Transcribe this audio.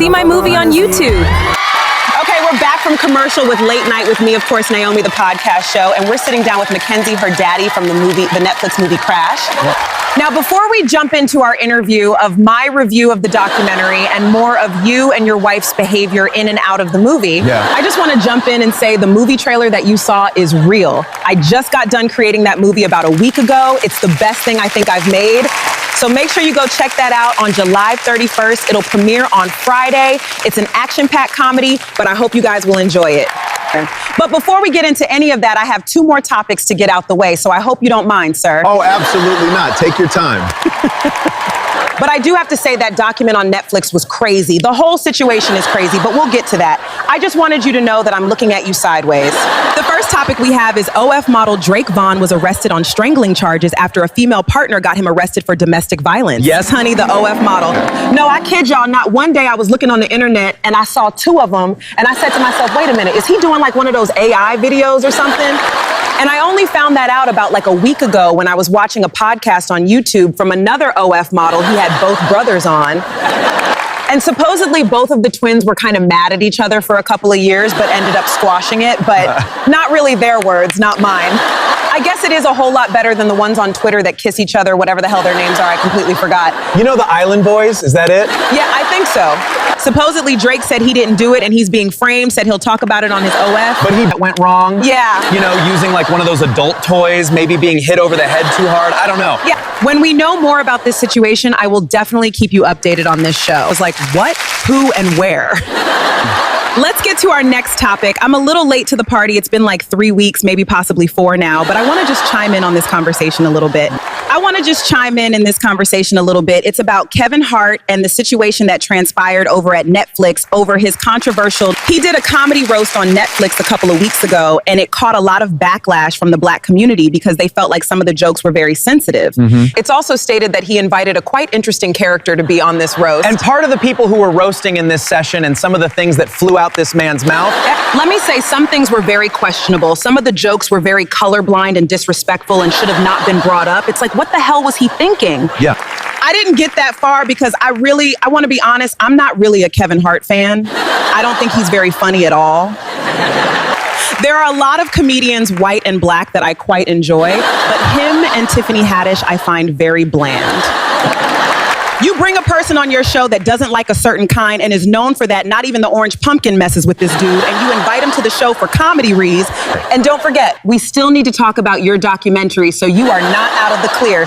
See my movie on YouTube. Okay, we're back from commercial with Late Night with me, of course, Neomi, the podcast show, and we're sitting down with Mackenzie, her daddy, from the Netflix movie Crash. Now, before we jump into our interview of my review of the documentary and more of you and your wife's behavior in and out of the movie, I just want to jump in and say the movie trailer that you saw is real. I just got done creating that movie about a week ago. It's the best thing I think I've made. So make sure you go check that out on July 31st. It'll premiere on Friday. It's an action-packed comedy, but I hope you guys will enjoy it. But before we get into any of that, I have 2 more topics to get out the way, so I hope you don't mind, sir. Oh, absolutely not. Take your time. But I do have to say that document on Netflix was crazy. The whole situation is crazy, but we'll get to that. I just wanted you to know that I'm looking at you sideways. The first topic we have is OF model Drake Vaughn was arrested on strangling charges after a female partner got him arrested for domestic violence. Yes, honey, the OF model. No, I kid y'all, not one day I was looking on the internet and I saw 2 of them and I said to myself, wait a minute, is he doing like one of those AI videos or something? And I only found that out about like a week ago when I was watching a podcast on YouTube from another OF model he had both brothers on. And supposedly both of the twins were kind of mad at each other for a couple of years, but ended up squashing it. But not really their words, not mine. I guess it is a whole lot better than the ones on Twitter that kiss each other, whatever the hell their names are. I completely forgot. You know the Island Boys? Is that it? Yeah, I think so. Supposedly Drake said he didn't do it and he's being framed, said he'll talk about it on his OF. But he went wrong? Yeah. You know, using like one of those adult toys, maybe being hit over the head too hard. I don't know. Yeah. When we know more about this situation, I will definitely keep you updated on this show. It's like, what, who, and where? Let's get to our next topic. I'm a little late to the party. It's been like 3 weeks, maybe possibly 4 now, but I want to just chime in on this conversation a little bit. It's about Kevin Hart and the situation that transpired over at Netflix over his controversial. He did a comedy roast on Netflix a couple of weeks ago, and it caught a lot of backlash from the Black community because they felt like some of the jokes were very sensitive. It's also stated that he invited a quite interesting character to be on this roast. And part of the people who were roasting in this session and some of the things that flew out this man's mouth. Let me say, some things were very questionable. Some of the jokes were very colorblind and disrespectful and should have not been brought up. It's like, what the hell was he thinking? Yeah. I didn't get that far because I want to be honest, I'm not really a Kevin Hart fan. I don't think he's very funny at all. There are a lot of comedians, white and Black, that I quite enjoy, but him and Tiffany Haddish I find very bland. You bring a person on your show that doesn't like a certain kind and is known for that, not even the orange pumpkin messes with this dude, and you invite him to the show for comedy reads. And don't forget, we still need to talk about your documentary, so you are not out of the clear.